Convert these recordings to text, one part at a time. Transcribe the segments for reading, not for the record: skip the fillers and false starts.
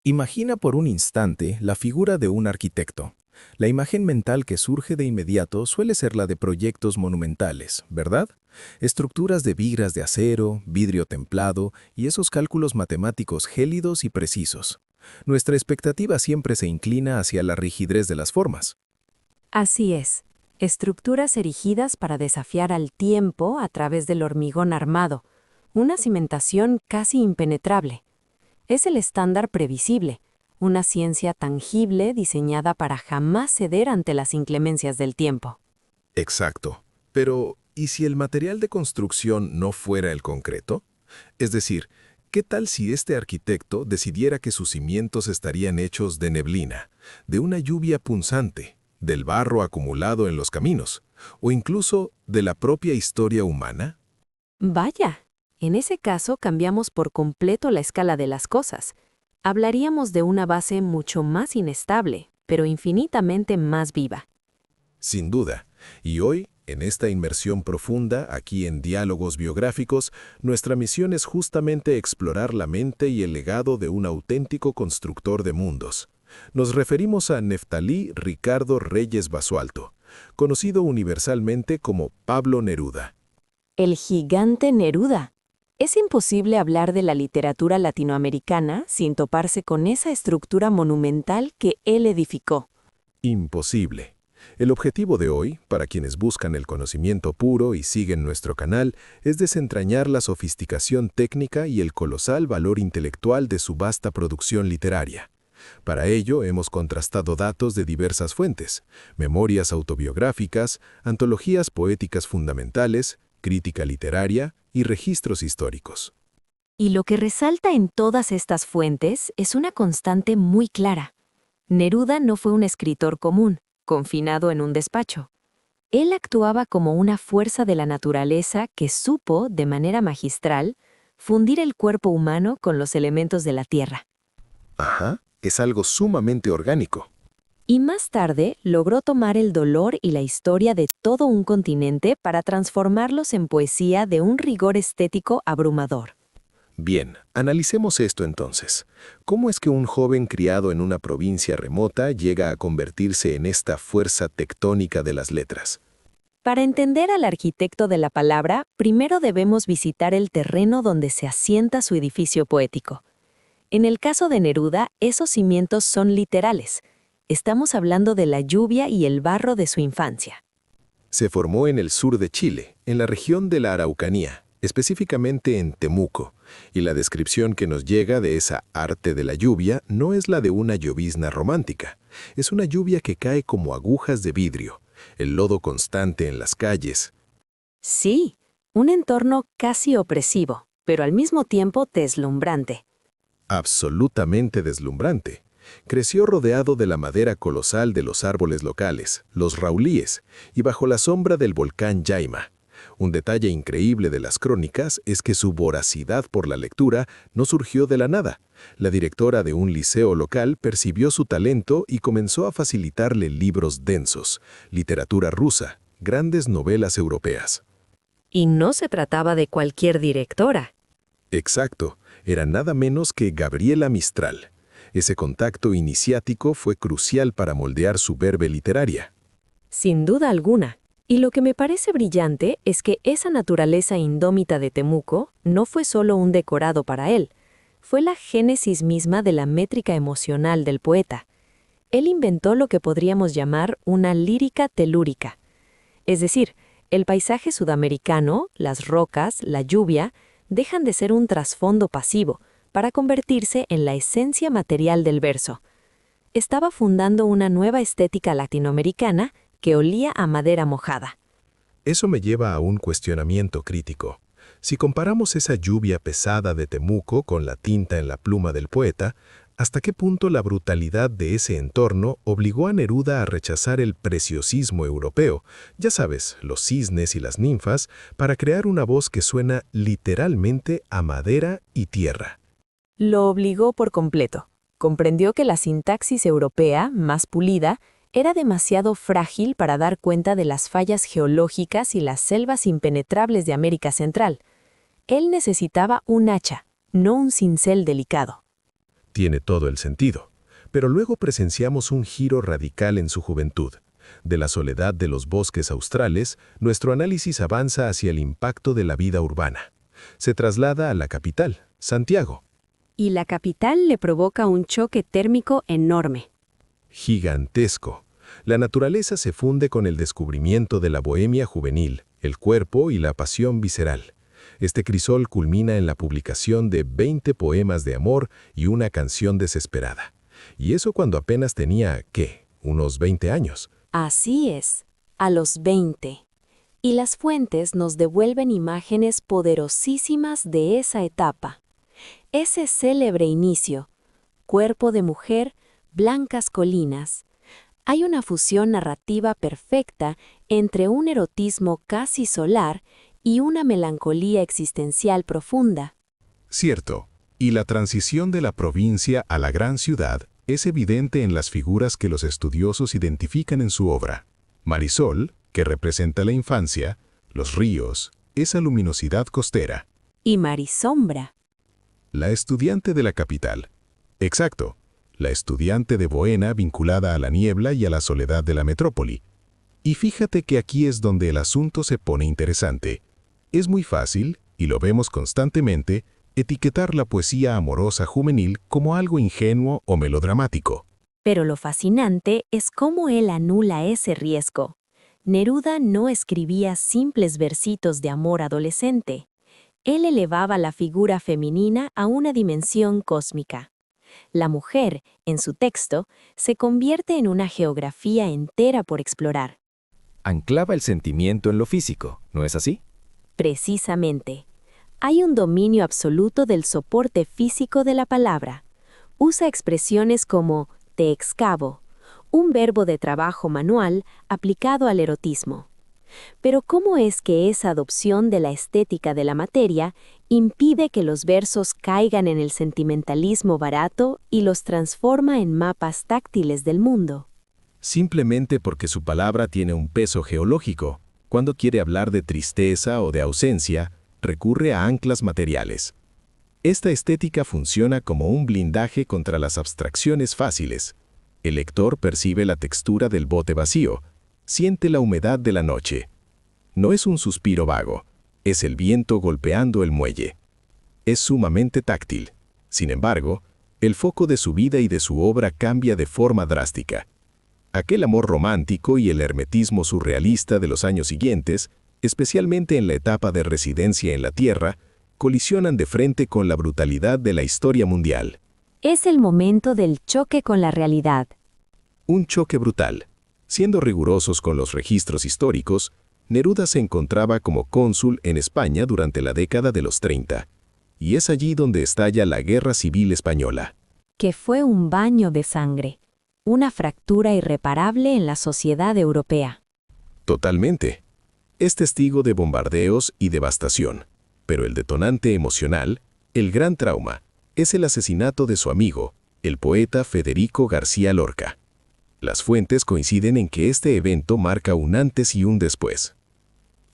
Imagina por un instante la figura de un arquitecto. La imagen mental que surge de inmediato suele ser la de proyectos monumentales, ¿verdad? Estructuras de vigas de acero, vidrio templado y esos cálculos matemáticos gélidos y precisos. Nuestra expectativa siempre se inclina hacia la rigidez de las formas. Así es, estructuras erigidas para desafiar al tiempo a través del hormigón armado, una cimentación casi impenetrable. Es el estándar previsible, una ciencia tangible diseñada para jamás ceder ante las inclemencias del tiempo. Exacto. Pero, ¿y si el material de construcción no fuera el concreto? Es decir, ¿qué tal si este arquitecto decidiera que sus cimientos estarían hechos de neblina, de una lluvia punzante, del barro acumulado en los caminos, o incluso de la propia historia humana? Vaya, en ese caso cambiamos por completo la escala de las cosas. Hablaríamos de una base mucho más inestable, pero infinitamente más viva. Sin duda. Y hoy, en esta inmersión profunda, aquí en Diálogos Biográficos, nuestra misión es justamente explorar la mente y el legado de un auténtico constructor de mundos. Nos referimos a Neftalí Ricardo Reyes Basualto, conocido universalmente como Pablo Neruda. El gigante Neruda. Es imposible hablar de la literatura latinoamericana sin toparse con esa estructura monumental que él edificó. Imposible. El objetivo de hoy, para quienes buscan el conocimiento puro y siguen nuestro canal, es desentrañar la sofisticación técnica y el colosal valor intelectual de su vasta producción literaria. Para ello hemos contrastado datos de diversas fuentes: memorias autobiográficas, antologías poéticas fundamentales, crítica literaria y registros históricos. Y lo que resalta en todas estas fuentes es una constante muy clara. Neruda no fue un escritor común, confinado en un despacho. Él actuaba como una fuerza de la naturaleza que supo, de manera magistral, fundir el cuerpo humano con los elementos de la tierra. Ajá, es algo sumamente orgánico. Y más tarde logró tomar el dolor y la historia de todo un continente para transformarlos en poesía de un rigor estético abrumador. Bien, analicemos esto entonces. ¿Cómo es que un joven criado en una provincia remota llega a convertirse en esta fuerza tectónica de las letras? Para entender al arquitecto de la palabra, primero debemos visitar el terreno donde se asienta su edificio poético. En el caso de Neruda, esos cimientos son literales. Estamos hablando de la lluvia y el barro de su infancia. Se formó en el sur de Chile, en la región de la Araucanía, específicamente en Temuco, y la descripción que nos llega de esa arte de la lluvia no es la de una llovizna romántica. Es una lluvia que cae como agujas de vidrio, el lodo constante en las calles. Sí, un entorno casi opresivo, pero al mismo tiempo deslumbrante. Absolutamente deslumbrante. Creció rodeado de la madera colosal de los árboles locales, los raulíes, y bajo la sombra del volcán Yaima. Un detalle increíble de las crónicas es que su voracidad por la lectura no surgió de la nada. La directora de un liceo local percibió su talento y comenzó a facilitarle libros densos, literatura rusa, grandes novelas europeas. Y no se trataba de cualquier directora. Exacto, era nada menos que Gabriela Mistral. Ese contacto iniciático fue crucial para moldear su verve literaria. Sin duda alguna. Y lo que me parece brillante es que esa naturaleza indómita de Temuco no fue solo un decorado para él, fue la génesis misma de la métrica emocional del poeta. Él inventó lo que podríamos llamar una lírica telúrica. Es decir, el paisaje sudamericano, las rocas, la lluvia, dejan de ser un trasfondo pasivo para convertirse en la esencia material del verso. Estaba fundando una nueva estética latinoamericana que olía a madera mojada. Eso me lleva a un cuestionamiento crítico. Si comparamos esa lluvia pesada de Temuco con la tinta en la pluma del poeta, ¿hasta qué punto la brutalidad de ese entorno obligó a Neruda a rechazar el preciosismo europeo, ya sabes, los cisnes y las ninfas, para crear una voz que suena literalmente a madera y tierra? Lo obligó por completo. Comprendió que la sintaxis europea, más pulida, era demasiado frágil para dar cuenta de las fallas geológicas y las selvas impenetrables de América Central. Él necesitaba un hacha, no un cincel delicado. Tiene todo el sentido. Pero luego presenciamos un giro radical en su juventud. De la soledad de los bosques australes, nuestro análisis avanza hacia el impacto de la vida urbana. Se traslada a la capital, Santiago. Y la capital le provoca un choque térmico enorme. Gigantesco. La naturaleza se funde con el descubrimiento de la bohemia juvenil, el cuerpo y la pasión visceral. Este crisol culmina en la publicación de 20 poemas de amor y una canción desesperada. Y eso cuando apenas tenía, ¿qué? Unos 20 años. Así es, a los 20. Y las fuentes nos devuelven imágenes poderosísimas de esa etapa. Ese célebre inicio, cuerpo de mujer, blancas colinas. Hay una fusión narrativa perfecta entre un erotismo casi solar y una melancolía existencial profunda. Cierto. Y la transición de la provincia a la gran ciudad es evidente en las figuras que los estudiosos identifican en su obra. Marisol, que representa la infancia, los ríos, esa luminosidad costera. Y Marisombra. La estudiante de la capital. Exacto, la estudiante de Bohena vinculada a la niebla y a la soledad de la metrópoli. Y fíjate que aquí es donde el asunto se pone interesante. Es muy fácil, y lo vemos constantemente, etiquetar la poesía amorosa juvenil como algo ingenuo o melodramático. Pero lo fascinante es cómo él anula ese riesgo. Neruda no escribía simples versitos de amor adolescente. Él elevaba la figura femenina a una dimensión cósmica. La mujer, en su texto, se convierte en una geografía entera por explorar. Anclaba el sentimiento en lo físico, ¿no es así? Precisamente. Hay un dominio absoluto del soporte físico de la palabra. Usa expresiones como te excavo, un verbo de trabajo manual aplicado al erotismo. Pero ¿cómo es que esa adopción de la estética de la materia impide que los versos caigan en el sentimentalismo barato y los transforma en mapas táctiles del mundo? Simplemente porque su palabra tiene un peso geológico. Cuando quiere hablar de tristeza o de ausencia, recurre a anclas materiales. Esta estética funciona como un blindaje contra las abstracciones fáciles. El lector percibe la textura del bote vacío, siente la humedad de la noche. No es un suspiro vago, es el viento golpeando el muelle. Es sumamente táctil. Sin embargo, el foco de su vida y de su obra cambia de forma drástica. Aquel amor romántico y el hermetismo surrealista de los años siguientes, especialmente en la etapa de residencia en la Tierra, colisionan de frente con la brutalidad de la historia mundial. Es el momento del choque con la realidad. Un choque brutal. Siendo rigurosos con los registros históricos, Neruda se encontraba como cónsul en España durante la década de los 30, y es allí donde estalla la Guerra Civil Española. Que fue un baño de sangre, una fractura irreparable en la sociedad europea. Totalmente. Es testigo de bombardeos y devastación, pero el detonante emocional, el gran trauma, es el asesinato de su amigo, el poeta Federico García Lorca. Las fuentes coinciden en que este evento marca un antes y un después.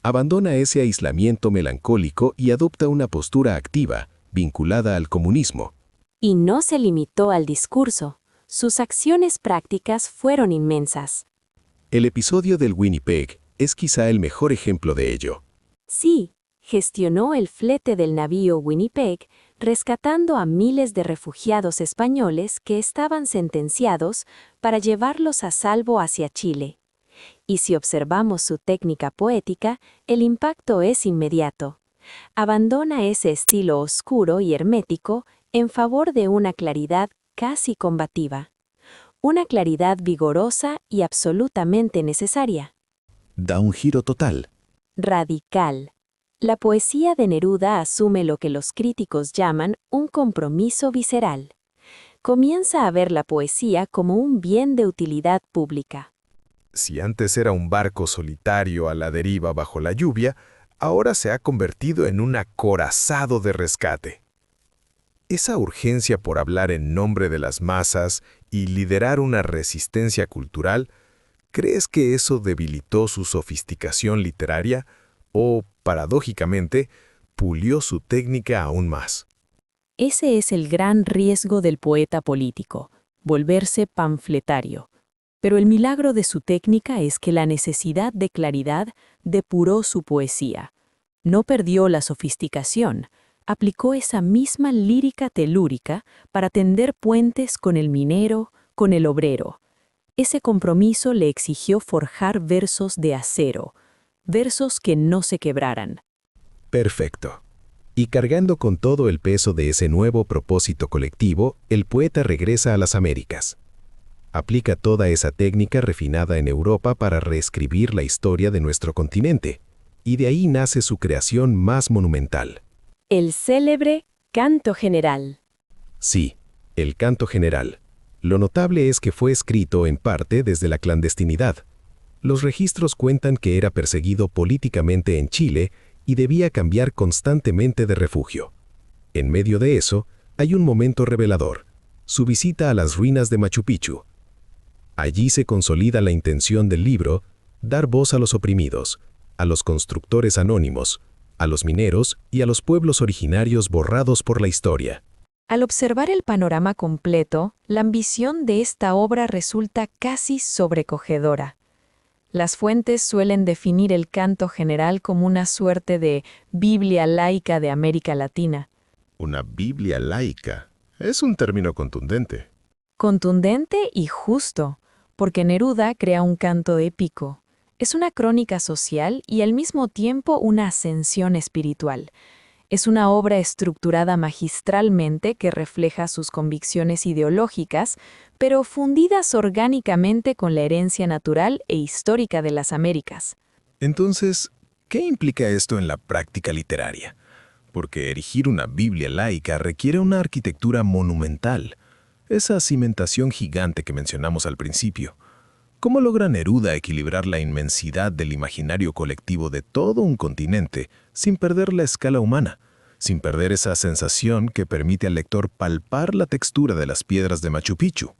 Abandona ese aislamiento melancólico y adopta una postura activa, vinculada al comunismo. Y no se limitó al discurso. Sus acciones prácticas fueron inmensas. El episodio del Winnipeg es quizá el mejor ejemplo de ello. Sí, gestionó el flete del navío Winnipeg, rescatando a miles de refugiados españoles que estaban sentenciados para llevarlos a salvo hacia Chile. Y si observamos su técnica poética, el impacto es inmediato. Abandona ese estilo oscuro y hermético en favor de una claridad casi combativa. Una claridad vigorosa y absolutamente necesaria. Da un giro total. Radical. La poesía de Neruda asume lo que los críticos llaman un compromiso visceral. Comienza a ver la poesía como un bien de utilidad pública. Si antes era un barco solitario a la deriva bajo la lluvia, ahora se ha convertido en un acorazado de rescate. Esa urgencia por hablar en nombre de las masas y liderar una resistencia cultural, ¿crees que eso debilitó su sofisticación literaria o, paradójicamente, pulió su técnica aún más? Ese es el gran riesgo del poeta político, volverse panfletario. Pero el milagro de su técnica es que la necesidad de claridad depuró su poesía. No perdió la sofisticación, aplicó esa misma lírica telúrica para tender puentes con el minero, con el obrero. Ese compromiso le exigió forjar versos de acero, versos que no se quebraran. Perfecto. Y cargando con todo el peso de ese nuevo propósito colectivo, el poeta regresa a las Américas. Aplica toda esa técnica refinada en Europa para reescribir la historia de nuestro continente, y de ahí nace su creación más monumental. El célebre Canto General. Sí, el Canto General. Lo notable es que fue escrito en parte desde la clandestinidad. Los registros cuentan que era perseguido políticamente en Chile y debía cambiar constantemente de refugio. En medio de eso, hay un momento revelador: su visita a las ruinas de Machu Picchu. Allí se consolida la intención del libro: dar voz a los oprimidos, a los constructores anónimos, a los mineros y a los pueblos originarios borrados por la historia. Al observar el panorama completo, la ambición de esta obra resulta casi sobrecogedora. Las fuentes suelen definir el Canto General como una suerte de Biblia laica de América Latina. Una Biblia laica. Es un término contundente. Contundente y justo, porque Neruda crea un canto épico. Es una crónica social y al mismo tiempo una ascensión espiritual. Es una obra estructurada magistralmente que refleja sus convicciones ideológicas, pero fundidas orgánicamente con la herencia natural e histórica de las Américas. Entonces, ¿qué implica esto en la práctica literaria? Porque erigir una Biblia laica requiere una arquitectura monumental, esa cimentación gigante que mencionamos al principio. ¿Cómo logra Neruda equilibrar la inmensidad del imaginario colectivo de todo un continente sin perder la escala humana, sin perder esa sensación que permite al lector palpar la textura de las piedras de Machu Picchu?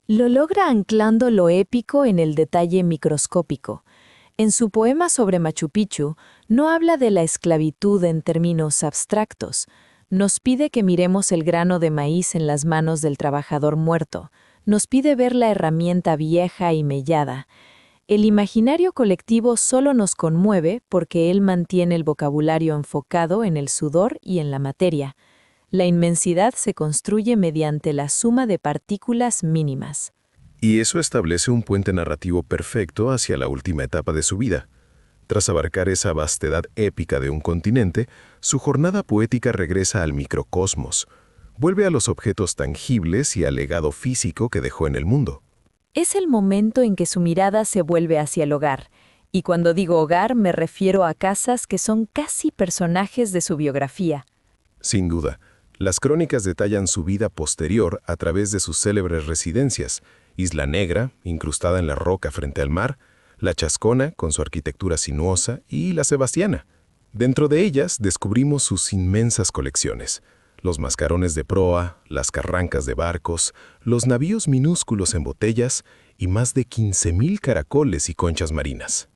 Lo logra anclando lo épico en el detalle microscópico. En su poema sobre Machu Picchu, no habla de la esclavitud en términos abstractos. Nos pide que miremos el grano de maíz en las manos del trabajador muerto. Nos pide ver la herramienta vieja y mellada. El imaginario colectivo solo nos conmueve porque él mantiene el vocabulario enfocado en el sudor y en la materia. La inmensidad se construye mediante la suma de partículas mínimas. Y eso establece un puente narrativo perfecto hacia la última etapa de su vida. Tras abarcar esa vastedad épica de un continente, su jornada poética regresa al microcosmos. Vuelve a los objetos tangibles y al legado físico que dejó en el mundo. Es el momento en que su mirada se vuelve hacia el hogar. Y cuando digo hogar me refiero a casas que son casi personajes de su biografía. Sin duda, las crónicas detallan su vida posterior a través de sus célebres residencias: Isla Negra, incrustada en la roca frente al mar; La Chascona, con su arquitectura sinuosa; y La Sebastiana. Dentro de ellas descubrimos sus inmensas colecciones: los mascarones de proa, las carrancas de barcos, los navíos minúsculos en botellas y más de 15,000 caracoles y conchas marinas.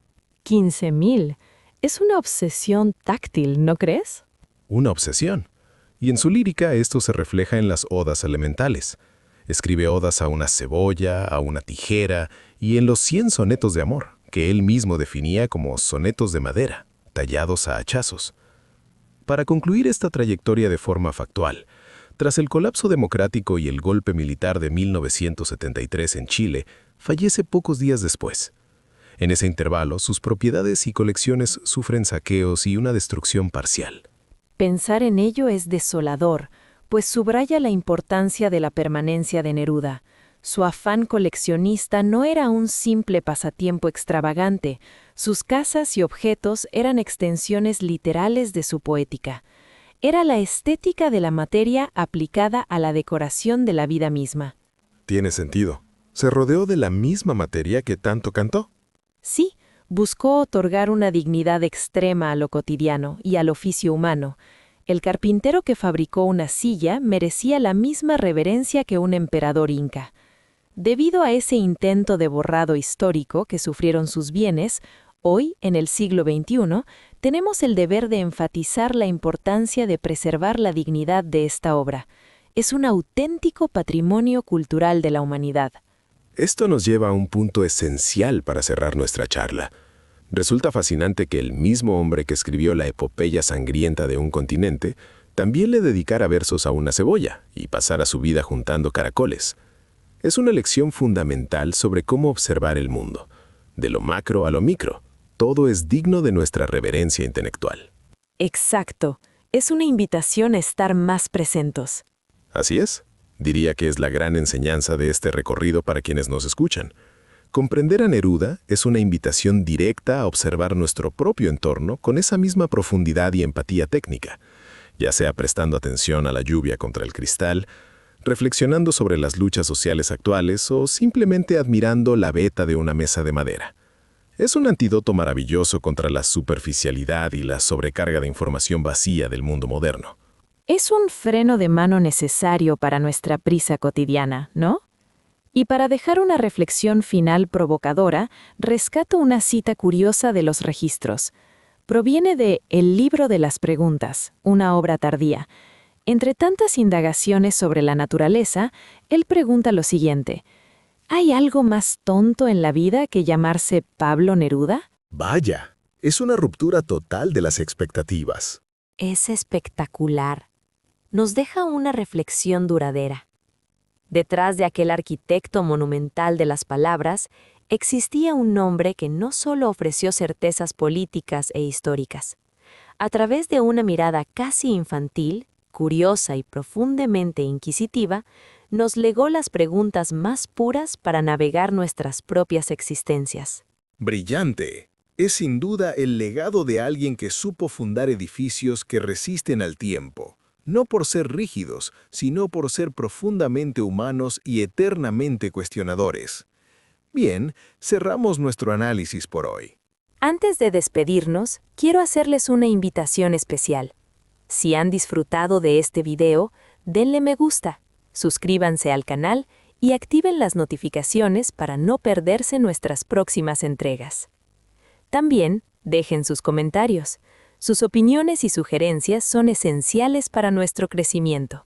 15,000. Es una obsesión táctil, ¿no crees? Una obsesión. Y en su lírica esto se refleja en las odas elementales. Escribe odas a una cebolla, a una tijera y en los 100 sonetos de amor, que él mismo definía como sonetos de madera, tallados a hachazos. Para concluir esta trayectoria de forma factual, tras el colapso democrático y el golpe militar de 1973 en Chile, fallece pocos días después. En ese intervalo, sus propiedades y colecciones sufren saqueos y una destrucción parcial. Pensar en ello es desolador, pues subraya la importancia de la permanencia de Neruda. Su afán coleccionista no era un simple pasatiempo extravagante. Sus casas y objetos eran extensiones literales de su poética. Era la estética de la materia aplicada a la decoración de la vida misma. Tiene sentido. Se rodeó de la misma materia que tanto cantó. Sí, buscó otorgar una dignidad extrema a lo cotidiano y al oficio humano. El carpintero que fabricó una silla merecía la misma reverencia que un emperador inca. Debido a ese intento de borrado histórico que sufrieron sus bienes, hoy, en el siglo XXI, tenemos el deber de enfatizar la importancia de preservar la dignidad de esta obra. Es un auténtico patrimonio cultural de la humanidad. Esto nos lleva a un punto esencial para cerrar nuestra charla. Resulta fascinante que el mismo hombre que escribió la epopeya sangrienta de un continente también le dedicara versos a una cebolla y pasara su vida juntando caracoles. Es una lección fundamental sobre cómo observar el mundo. De lo macro a lo micro, todo es digno de nuestra reverencia intelectual. Exacto. Es una invitación a estar más presentes. Así es. Diría que es la gran enseñanza de este recorrido para quienes nos escuchan. Comprender a Neruda es una invitación directa a observar nuestro propio entorno con esa misma profundidad y empatía técnica, ya sea prestando atención a la lluvia contra el cristal, reflexionando sobre las luchas sociales actuales o simplemente admirando la veta de una mesa de madera. Es un antídoto maravilloso contra la superficialidad y la sobrecarga de información vacía del mundo moderno. Es un freno de mano necesario para nuestra prisa cotidiana, ¿no? Y para dejar una reflexión final provocadora, rescato una cita curiosa de los registros. Proviene de El libro de las preguntas, una obra tardía. Entre tantas indagaciones sobre la naturaleza, él pregunta lo siguiente: ¿hay algo más tonto en la vida que llamarse Pablo Neruda? Vaya, es una ruptura total de las expectativas. Es espectacular. Nos deja una reflexión duradera. Detrás de aquel arquitecto monumental de las palabras, existía un hombre que no solo ofreció certezas políticas e históricas. A través de una mirada casi infantil, curiosa y profundamente inquisitiva, nos legó las preguntas más puras para navegar nuestras propias existencias. Brillante. Es sin duda el legado de alguien que supo fundar edificios que resisten al tiempo, no por ser rígidos, sino por ser profundamente humanos y eternamente cuestionadores. Bien, cerramos nuestro análisis por hoy. Antes de despedirnos, quiero hacerles una invitación especial. Si han disfrutado de este video, denle me gusta, suscríbanse al canal y activen las notificaciones para no perderse nuestras próximas entregas. También dejen sus comentarios. Sus opiniones y sugerencias son esenciales para nuestro crecimiento.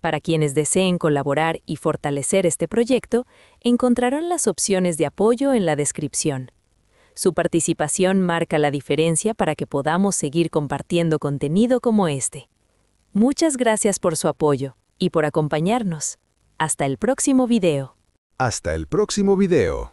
Para quienes deseen colaborar y fortalecer este proyecto, encontrarán las opciones de apoyo en la descripción. Su participación marca la diferencia para que podamos seguir compartiendo contenido como este. Muchas gracias por su apoyo y por acompañarnos. Hasta el próximo video. Hasta el próximo video.